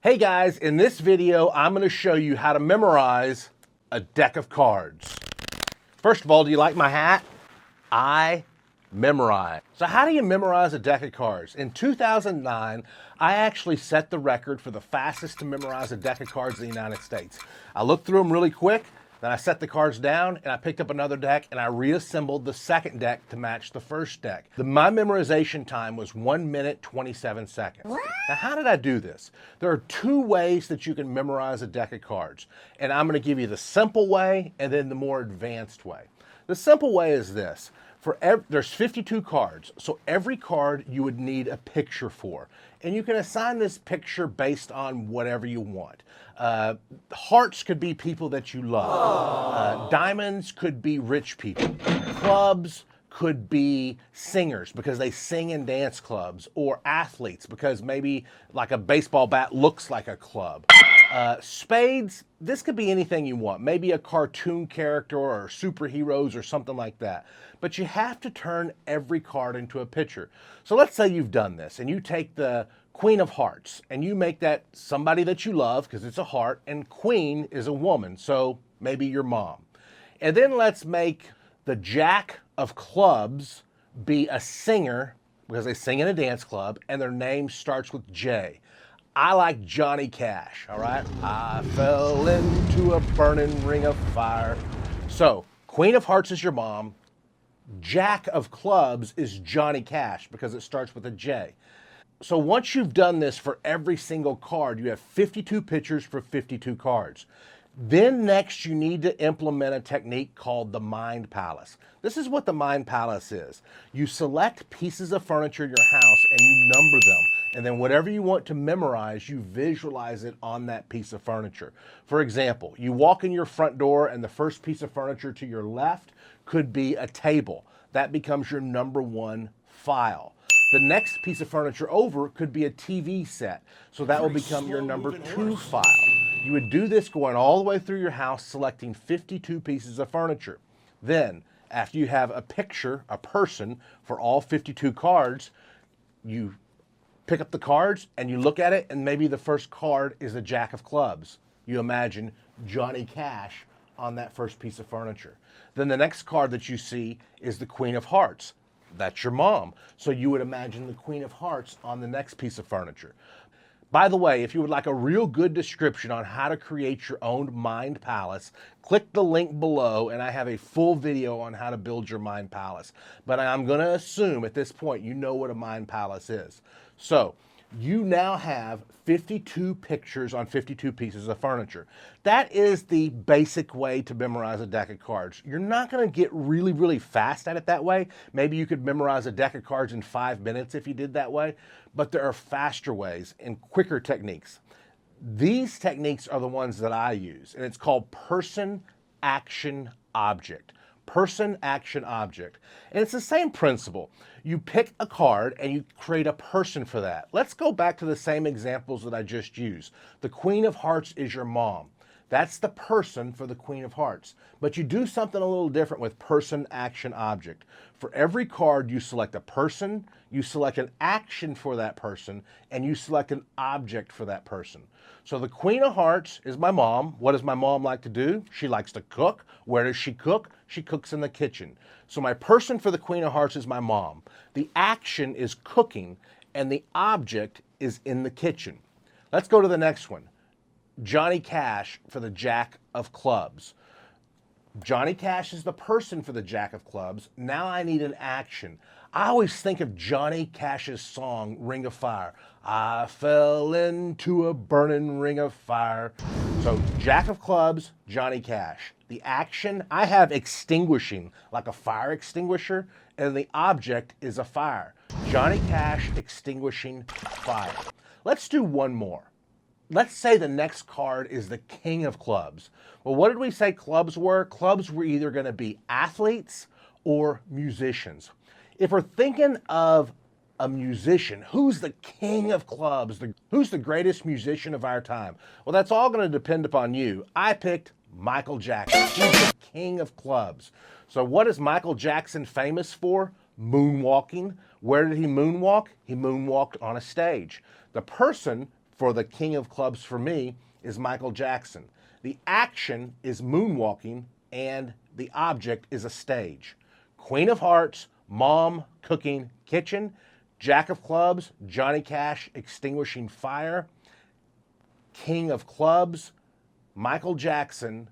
Hey guys, in this video, I'm going to show you how to memorize a deck of cards. First of all, do you like my hat? I memorize. So how do you memorize a deck of cards? In 2009, I actually set the record for the fastest to memorize a deck of cards in the United States. I looked through them really quick, then I set the cards down and I picked up another deck and I reassembled the second deck to match the first deck. My memorization time was 1 minute, 27 seconds. What? Now, how did I do this? There are two ways that you can memorize a deck of cards, and I'm going to give you the simple way and then the more advanced way. The simple way is this. There's 52 cards, so every card you would need a picture for. And you can assign this picture based on whatever you want. Hearts could be people that you love. Diamonds could be rich people. Clubs could be singers because they sing in dance clubs, or athletes because maybe like a baseball bat looks like a club. Spades, this could be anything you want. Maybe a cartoon character or superheroes or something like that. But you have to turn every card into a picture. So let's say you've done this and you take the Queen of Hearts and you make that somebody that you love because it's a heart, and Queen is a woman, so maybe your mom. And then let's make the Jack of Clubs be a singer because they sing in a dance club and their name starts with J. I like Johnny Cash, all right? I fell into a burning ring of fire. So, Queen of Hearts is your mom. Jack of Clubs is Johnny Cash because it starts with a J. So once you've done this for every single card, you have 52 pictures for 52 cards. Then next you need to implement a technique called the Mind Palace. This is what the Mind Palace is. You select pieces of furniture in your house and you number them. And then whatever you want to memorize, you visualize it on that piece of furniture. For example, you walk in your front door and the first piece of furniture to your left could be a table. That becomes your number one file. The next piece of furniture over could be a TV set. So that will become your number two file. You would do this going all the way through your house, selecting 52 pieces of furniture. Then, after you have a picture, a person, for all 52 cards, you pick up the cards and you look at it, and maybe the first card is a Jack of Clubs. You imagine Johnny Cash on that first piece of furniture. Then the next card that you see is the Queen of Hearts. That's your mom. So you would imagine the Queen of Hearts on the next piece of furniture. By the way, if you would like a real good description on how to create your own Mind Palace, click the link below and I have a full video on how to build your Mind Palace. But I'm going to assume at this point you know what a Mind Palace is. So you now have 52 pictures on 52 pieces of furniture. That is the basic way to memorize a deck of cards. You're not going to get really, really fast at it that way. Maybe you could memorize a deck of cards in 5 minutes if you did that way, but there are faster ways and quicker techniques. These techniques are the ones that I use, and it's called person, action, object. Person, action, object. And it's the same principle. You pick a card and you create a person for that. Let's go back to the same examples that I just used. The Queen of Hearts is your mom. That's the person for the Queen of Hearts. But you do something a little different with person, action, object. For every card, you select a person, you select an action for that person, and you select an object for that person. So the Queen of Hearts is my mom. What does my mom like to do? She likes to cook. Where does she cook? She cooks in the kitchen. So my person for the Queen of Hearts is my mom. The action is cooking, and the object is in the kitchen. Let's go to the next one. Johnny Cash for the Jack of Clubs. Johnny Cash is the person for the Jack of Clubs. Now I need an action. I always think of Johnny Cash's song, Ring of Fire. I fell into a burning ring of fire. So Jack of Clubs, Johnny Cash. The action, I have extinguishing, like a fire extinguisher, and the object is a fire. Johnny Cash extinguishing fire. Let's do one more. Let's say the next card is the King of Clubs. Well, what did we say clubs were? Clubs were either going to be athletes or musicians. If we're thinking of a musician, who's the King of Clubs? Who's the greatest musician of our time? Well, that's all going to depend upon you. I picked Michael Jackson. He's the King of Clubs. So what is Michael Jackson famous for? Moonwalking. Where did he moonwalk? He moonwalked on a stage. The person for the king of clubs for me is Michael Jackson. The action is moonwalking and the object is a stage. Queen of hearts, mom, cooking, kitchen. Jack of clubs, Johnny Cash, extinguishing fire. King of clubs, Michael Jackson,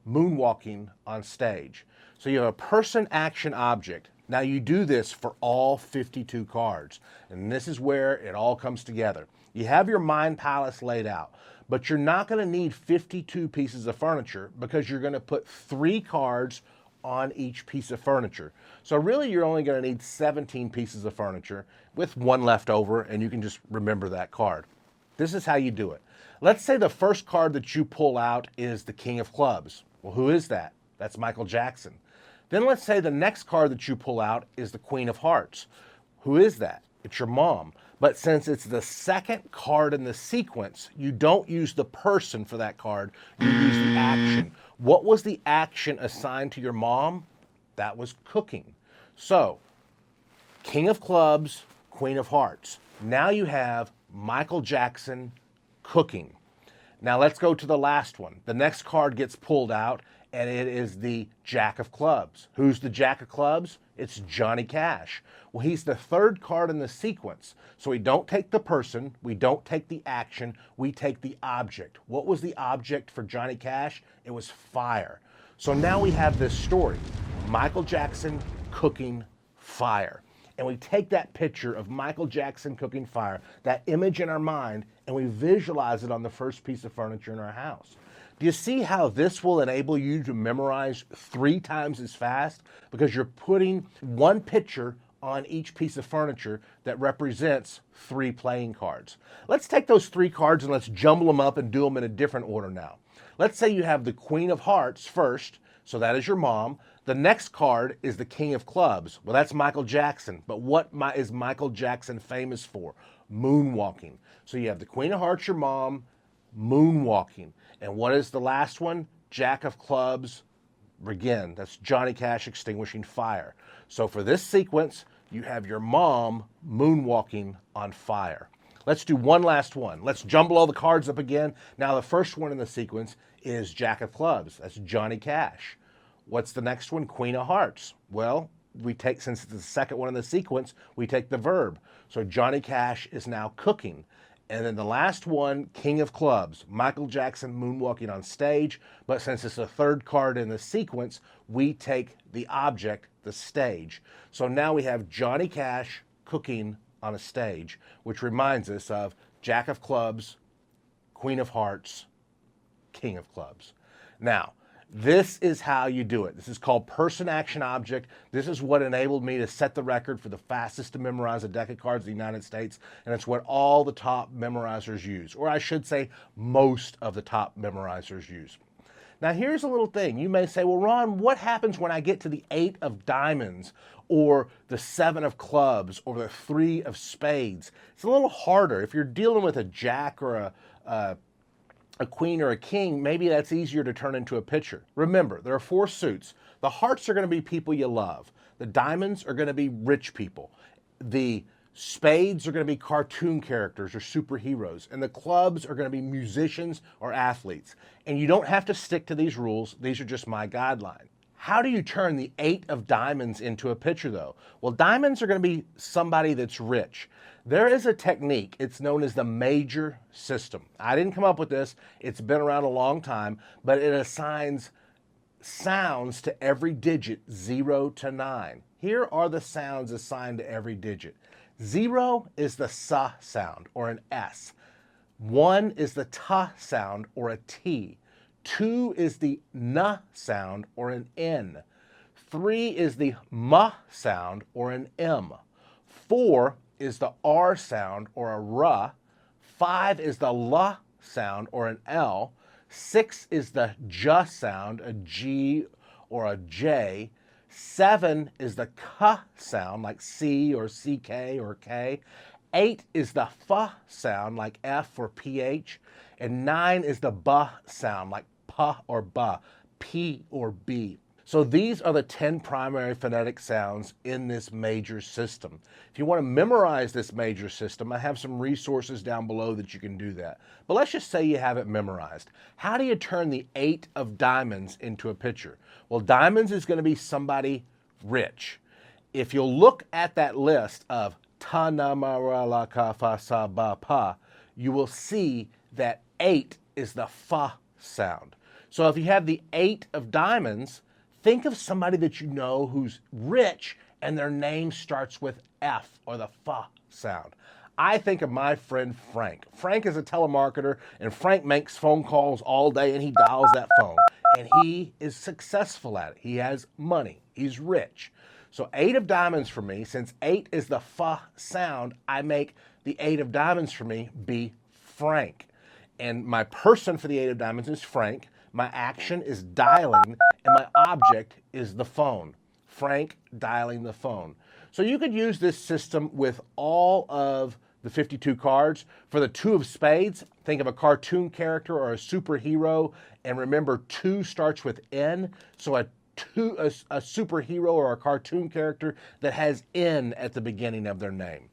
moonwalking on stage. So you have a person, action, object. Now you do this for all 52 cards. And this is where it all comes together. You have your mind palace laid out, but you're not going to need 52 pieces of furniture because you're going to put 3 cards on each piece of furniture. So really you're only going to need 17 pieces of furniture with 1 left over, and you can just remember that card. This is how you do it. Let's say the first card that you pull out is the King of Clubs. Well, who is that? That's Michael Jackson. Then let's say the next card that you pull out is the Queen of Hearts. Who is that? It's your mom. But since it's the second card in the sequence, you don't use the person for that card, you use the action. What was the action assigned to your mom? That was cooking. So, King of Clubs, Queen of Hearts. Now you have Michael Jackson cooking. Now let's go to the last one. The next card gets pulled out, and it is the Jack of Clubs. Who's the Jack of Clubs? It's Johnny Cash. Well, he's the third card in the sequence. So we don't take the person, we don't take the action, we take the object. What was the object for Johnny Cash? It was fire. So now we have this story. Michael Jackson cooking fire. And we take that picture of Michael Jackson cooking fire, that image in our mind, and we visualize it on the first piece of furniture in our house. Do you see how this will enable you to memorize 3 times as fast? Because you're putting 1 picture on each piece of furniture that represents 3 playing cards. Let's take those 3 cards and let's jumble them up and do them in a different order now. Let's say you have the Queen of Hearts first, so that is your mom. The next card is the King of Clubs. Well, that's Michael Jackson. But what is Michael Jackson famous for? Moonwalking. So you have the Queen of Hearts, your mom, moonwalking. And what is the last one? Jack of Clubs. Again, that's Johnny Cash extinguishing fire. So for this sequence, you have your mom moonwalking on fire. Let's do one last one. Let's jumble all the cards up again. Now the first one in the sequence is Jack of Clubs. That's Johnny Cash. What's the next one? Queen of Hearts. Well, we take, since it's the second one in the sequence, we take the verb. So Johnny Cash is now cooking. And then the last one, King of Clubs, Michael Jackson moonwalking on stage. But since it's the third card in the sequence, we take the object, the stage. So now we have Johnny Cash cooking on a stage, which reminds us of Jack of Clubs, Queen of Hearts, King of Clubs. Now, this is how you do it. This is called person, action, object. This is what enabled me to set the record for the fastest to memorize a deck of cards in the United States, and it's what all the top memorizers use, or I should say most of the top memorizers use. Now here's a little thing. You may say, well, Ron, what happens when I get to the 8 of diamonds or the 7 of clubs or the 3 of spades? It's a little harder. If you're dealing with a jack or a queen or a king, maybe that's easier to turn into a picture. Remember, there are 4 suits. The hearts are going to be people you love. The diamonds are going to be rich people. The spades are going to be cartoon characters or superheroes. And the clubs are going to be musicians or athletes. And you don't have to stick to these rules. These are just my guideline. How do you turn the 8 of diamonds into a picture, though? Well, diamonds are going to be somebody that's rich. There is a technique. It's known as the major system. I didn't come up with this. It's been around a long time, but it assigns sounds to every digit, 0 to 9. Here are the sounds assigned to every digit. 0 is the S sound, or an S. 1 is the T sound, or a T. 2 is the N sound, or an N. 3 is the M sound, or an M. 4 is the R sound, or a R. 5 is the L sound, or an L. 6 is the J sound, a G or a J. 7 is the K sound, like C or CK or K. 8 is the F sound, like F or PH. And 9 is the B sound, like P or B, P or B. So these are the 10 primary phonetic sounds in this major system. If you want to memorize this major system, I have some resources down below that you can do that. But let's just say you have it memorized. How do you turn the 8 of diamonds into a picture? Well, diamonds is going to be somebody rich. If you'll look at that list of ta na ma ra la ka fa sa ba pa, you will see that 8 is the fa sound. So if you have the 8 of diamonds, think of somebody that you know who's rich and their name starts with F, or the fa sound. I think of my friend Frank. Frank is a telemarketer, and Frank makes phone calls all day, and he dials that phone. And he is successful at it. He has money. He's rich. So 8 of diamonds for me, since 8 is the fa sound, I make the 8 of diamonds for me be Frank. And my person for the 8 of diamonds is Frank. My action is dialing, and my object is the phone. Frank dialing the phone. So you could use this system with all of the 52 cards. For the Two of Spades, think of a cartoon character or a superhero, and remember 2 starts with N, so a superhero or a cartoon character that has N at the beginning of their name.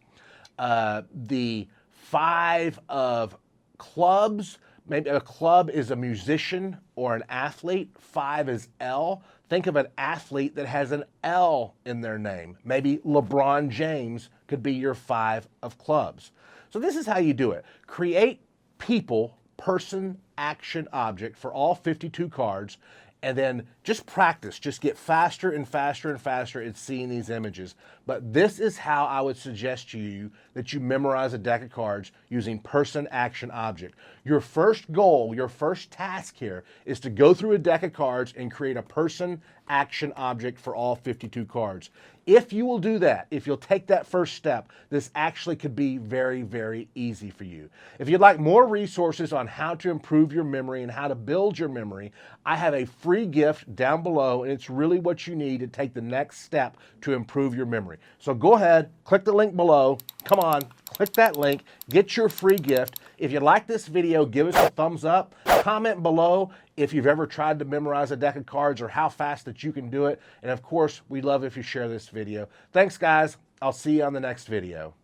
The 5 of clubs, maybe a club is a musician or an athlete. 5 is L. Think of an athlete that has an L in their name. Maybe LeBron James could be your 5 of clubs. So this is how you do it. Create people, person, action, object for all 52 cards, and then just practice. Just get faster and faster and faster at seeing these images. But this is how I would suggest to you that you memorize a deck of cards using person, action, object. Your first goal, your first task here is to go through a deck of cards and create a person, action, object for all 52 cards. If you will do that, if you'll take that first step, this actually could be very, very easy for you. If you'd like more resources on how to improve your memory and how to build your memory, I have a free gift down below, and it's really what you need to take the next step to improve your memory. So go ahead, click the link below. Come on, click that link, get your free gift. If you like this video, give us a thumbs up. Comment below if you've ever tried to memorize a deck of cards or how fast that you can do it. And of course, we'd love if you share this video. Thanks, guys. I'll see you on the next video.